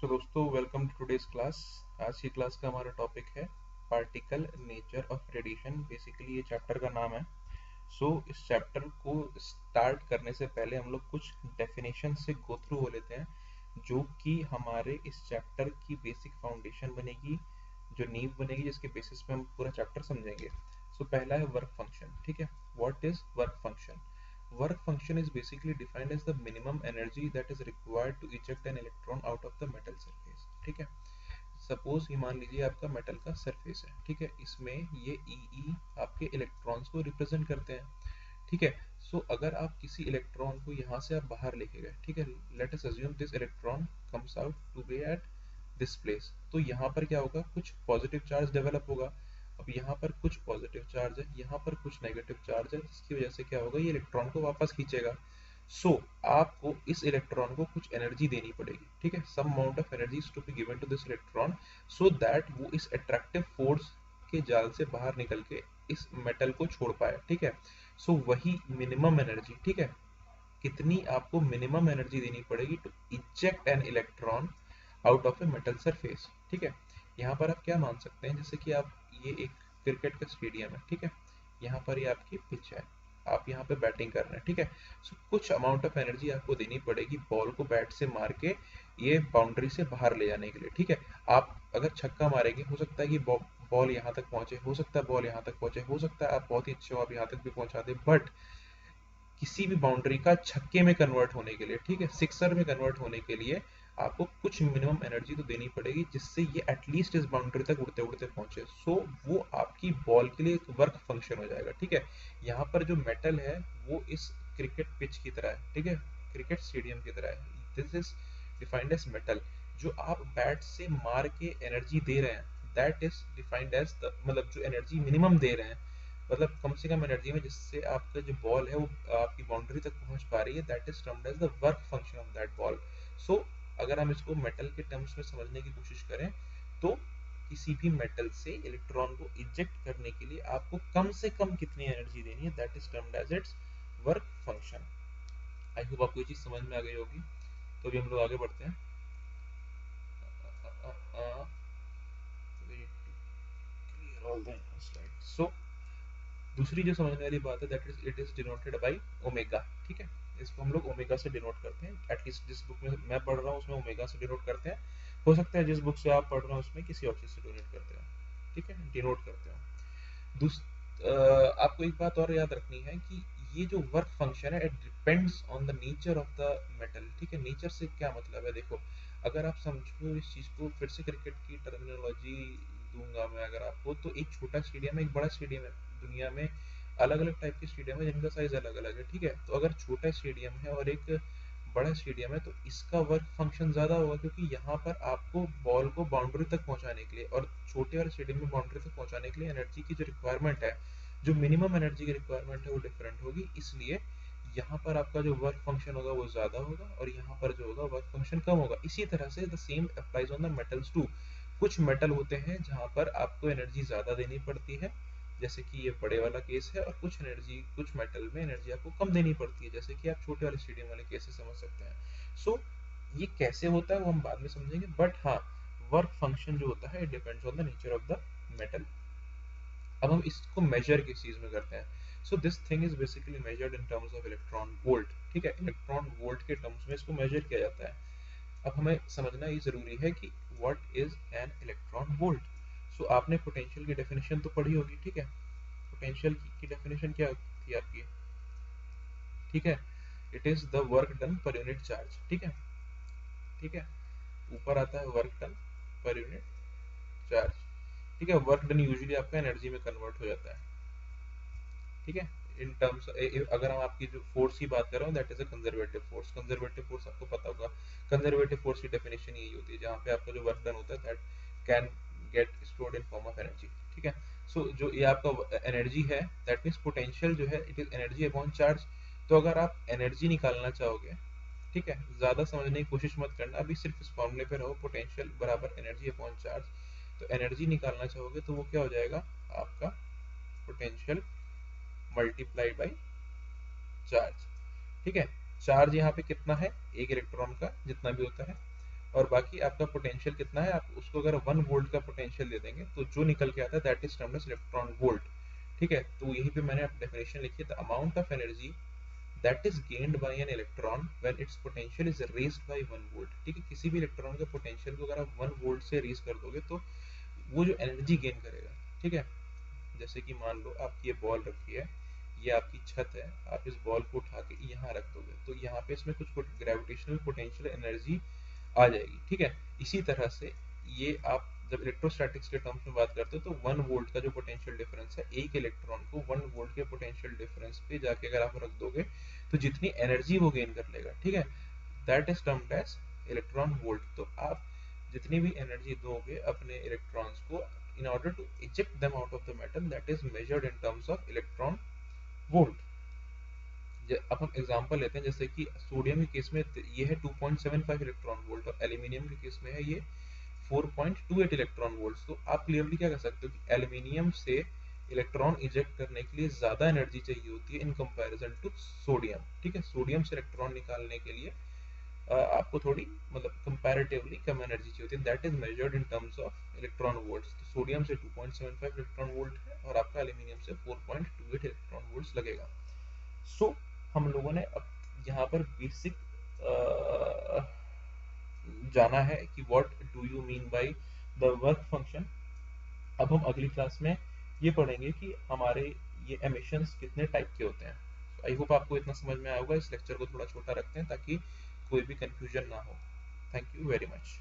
दोस्तों welcome to today's class. आज की क्लास का हमारा टॉपिक है particle nature of radiation. Basically ये चैप्टर का नाम है। इस चैप्टर को स्टार्ट करने से पहले हम लोग कुछ डेफिनेशन से गो थ्रू हो लेते हैं जो कि हमारे इस चैप्टर की बेसिक फाउंडेशन बनेगी, जो नींव बनेगी, जिसके बेसिस पे हम पूरा चैप्टर समझेंगे। पहला है वर्क फंक्शन। ठीक है, what is work function? Work function is basically defined as the minimum energy that is required to eject an electron out of the metal surface। ठीक है, सपोज ये मान लीजिए आपका मेटल का सरफेस है। ठीक है, इसमें ये ई आपके इलेक्ट्रॉन्स को रिप्रेजेंट करते हैं। ठीक है, अगर आप किसी इलेक्ट्रॉन को यहाँ से आप बाहर लेके गए, ठीक है, let us assume this electron comes out to be at this place, तो यहाँ पर क्या होगा, कुछ पॉजिटिव चार्ज डेवलप होगा। अब यहाँ पर कुछ पॉजिटिव चार्ज है, यहाँ पर कुछ नेगेटिव चार्ज है, जिसकी वजह से क्या होगा, ये इलेक्ट्रॉन को वापस खींचेगा। आपको इस इलेक्ट्रॉन को कुछ एनर्जी देनी पड़ेगी। ठीक है, some amount of energy to be given to this electron so that वो इस अट्रैक्टिव फोर्स के जाल से बाहर निकल के इस मेटल को छोड़ पाए। ठीक है, वही मिनिमम एनर्जी। ठीक है, कितनी आपको मिनिमम एनर्जी देनी पड़ेगी to eject an electron out of a metal surface. ठीक है, यहाँ पर आप क्या मान सकते हैं, जैसे कि आप ये एक क्रिकेट का स्टेडियम है। ठीक है, यहाँ पर ये आपकी पिच है, आप यहाँ पे बैटिंग कर रहे हैं। ठीक है, कुछ अमाउंट ऑफ एनर्जी आपको देनी पड़ेगी बॉल को बैट से मार के ये बाउंड्री से बाहर ले जाने के लिए। ठीक है, आप अगर छक्का मारेंगे, हो सकता है कि बॉल यहाँ तक पहुंचे, हो सकता है बॉल यहाँ तक पहुंचे, हो सकता है आप बहुत ही अच्छे हो, आप यहाँ तक भी पहुंचा दे, बट किसी भी बाउंड्री का छक्के में कन्वर्ट होने के लिए, ठीक है, सिक्सर में कन्वर्ट होने के लिए आपको कुछ मिनिमम एनर्जी तो देनी पड़ेगी, जिससे ये एटलीस्ट इस बाउंड्री तक उड़ते उड़ते पहुंचे। वो आपकी बॉल के लिए एक वर्क फंक्शन हो जाएगा। ठीक है, यहाँ पर जो मेटल है वो इस क्रिकेट पिच की तरह है। ठीक है, क्रिकेट स्टेडियम की तरह है। This is defined as metal. जो आप बैट से मार के एनर्जी दे रहे हैं, that is defined as the, मतलब जो एनर्जी मिनिमम दे रहे हैं, मतलब कम से कम एनर्जी में, जिससे आपका जो बॉल है वो आपकी बाउंड्री तक पहुंच पा रही है, that is termed as the work function of that ball. अगर हम इसको मेटल के टर्म्स में समझने की कोशिश करें, तो किसी भी मेटल से इलेक्ट्रॉन को इजेक्ट करने के लिए आपको कम से कम कितनी एनर्जी देनी है, that is termed as its work function. I hope आपको ये चीज समझ में आ गई होगी। तो अभी हम लोग आगे बढ़ते हैं। दूसरी जो समझने वाली बात है, that is it is denoted by omega. ठीक है, इसको हम लोग ओमेगा से डिनोट करते हैं। एटलीस्ट जिस बुक में मैं पढ़ रहा हूँ उसमें ओमेगा से डिनोट करते हैं। हो सकता है जिस बुक से आप पढ़ रहे हो उसमें किसी और चीज से डिनोट करते हो। ठीक है, डिनोट करते हो। आपको एक बात और याद रखनी है कि ये जो वर्क फंक्शन है, it depends on the nature of the metal. ठीक है, नेचर से क्या मतलब है, देखो, अगर आप समझो इस चीज को, फिर से क्रिकेट की टर्मिनोलॉजी दूंगा मैं अगर आपको, तो एक छोटा स्टेडियम है, एक बड़ा स्टेडियम है। दुनिया में अलग अलग टाइप के स्टेडियम है जिनका साइज अलग अलग है। ठीक है, तो अगर छोटा स्टेडियम है और एक बड़ा स्टेडियम है, तो इसका वर्क फंक्शन ज्यादा होगा, क्योंकि यहाँ पर आपको बॉल को बाउंड्री तक पहुंचाने के लिए, और छोटे वाले स्टेडियम में बाउंड्री तक पहुंचाने के लिए एनर्जी की जो रिक्वायरमेंट है, जो मिनिमम एनर्जी की रिक्वायरमेंट है, वो डिफरेंट होगी। इसलिए यहाँ पर आपका जो वर्क फंक्शन होगा वो ज्यादा होगा, और यहाँ पर जो होगा वर्क फंक्शन कम होगा। इसी तरह से the same applies on the metals too. कुछ मेटल होते हैं जहाँ पर आपको एनर्जी ज्यादा देनी पड़ती है, जैसे कि ये बड़े वाला केस है, और कुछ मेटल में एनर्जी आपको कम देनी पड़ती है, जैसे कि आप छोटे वाले स्टेडियम वाले केस से समझ सकते हैं। ये कैसे होता है वो हम बाद में समझेंगे, बट हाँ, वर्क फंक्शन जो होता है, it depends on the nature of the metal. अब हम इसको मेजर किस चीज में करते हैं? This thing is basically measured in terms of electron volt. ठीक है, इलेक्ट्रॉन वोल्ट के टर्म्स में इसको मेजर किया जाता है। अब हमें समझना ये जरूरी है कि what is an electron volt. आपने पोटेंशियल की डेफिनेशन तो पढ़ी होगी। ठीक है, पोटेंशियल की डेफिनेशन क्या थी आपकी? ठीक है, it is the work done per unit charge. ठीक है, ठीक है, ऊपर आता है work done per unit charge. ठीक है, वर्क डन यूजुअली आपका एनर्जी में कन्वर्ट हो जाता है। ठीक है, इन टर्म्स, अगर हम आपकी जो फोर्स की बात कर रहे हो, that is a conservative force. Conservative force आपको पता होगा, कंजर्वेटिव फोर्स की डेफिनेशन यही होती है, जहाँ पे आपका जो वर्क डन होता है, that can get stored in form of energy. ठीक है, जो ये आपका एनर्जी है, दैट मीन्स पोटेंशियल जो है, it is energy upon charge. तो अगर आप एनर्जी निकालना चाहोगे, ठीक है, ज्यादा समझने की कोशिश मत करना, अभी सिर्फ इस फॉर्मूले पे रहो, पोटेंशियल बराबर एनर्जी अपॉन चार्ज। तो एनर्जी निकालना चाहोगे तो वो क्या हो जाएगा आपका, पोटेंशियल मल्टीप्लाइड बाई चार्ज। ठीक है, चार्ज यहाँ पे कितना है, एक इलेक्ट्रॉन का जितना भी होता है, और बाकी आपका पोटेंशियल कितना है, आप उसको अगर 1 वोल्ट का पोटेंशियल दे देंगे तो जो निकल के आता है that is termed as electron volt. ठीक है, तो यहीं पे मैंने डेफिनेशन लिखी है, the amount of energy that is gained by an electron when its potential is raised by 1 volt। ठीक है, किसी भी इलेक्ट्रॉन के पोटेंशियल को अगर आप 1 वोल्ट से रेज कर दोगे तो वो जो एनर्जी गेन करेगा, ठीक है, जैसे कि मान लो आपकी ये बॉल रखी है, ये आपकी छत है, आप इस बॉल को उठा के यहाँ रख दोगे तो यहाँ पे इसमें कुछ ग्रेविटेशनल पोटेंशियल एनर्जी आ जाएगी। ठीक है, इसी तरह से ये आप जब इलेक्ट्रोस्टैटिक्स के टर्म्स में बात करते हो तो 1 वोल्ट का जो पोटेंशियल डिफरेंस है, एक इलेक्ट्रॉन को 1 वोल्ट के पोटेंशियल डिफरेंस पे जाके अगर आप रख दोगे तो जितनी एनर्जी वो गेन कर लेगा, ठीक है, that is termed as electron volt. तो आप जितनी भी एनर्जी दोगे अपने इलेक्ट्रॉन्स को in order to eject them out of the metal, that is measured in terms of electron volt। अब हम एग्जांपल लेते हैं, जैसे कि सोडियम के केस में ये है 2.75 इलेक्ट्रॉन वोल्ट और एल्यूमिनियम के केस में है ये 4.28 इलेक्ट्रॉन वोल्ट। तो आप क्लियरली क्या कर सकते हो कि एल्यूमिनियम से इलेक्ट्रॉन इजेक्ट करने के लिए ज्यादा एनर्जी चाहिए होती है इन कंपैरिजन टू सोडियम। ठीक है, सोडियम से इलेक्ट्रॉन निकालने के लिए आपको थोड़ी मतलब कंपैरेटिवली कम एनर्जी चाहिए होती है, that is measured in terms of electron volts. तो सोडियम से 2.75 इलेक्ट्रॉन वोल्ट है और आपका एल्यूमिनियम से 4.28 इलेक्ट्रॉन वोल्ट्स लगेगा। सो हम लोगों ने अब यहाँ पर बेसिक जाना है कि what do you mean by the work function. अब हम अगली क्लास में ये पढ़ेंगे कि हमारे ये एमिशंस कितने टाइप के होते हैं। आई होप आपको इतना समझ में आया होगा। इस लेक्चर को थोड़ा छोटा रखते हैं ताकि कोई भी कंफ्यूजन ना हो। Thank you very much.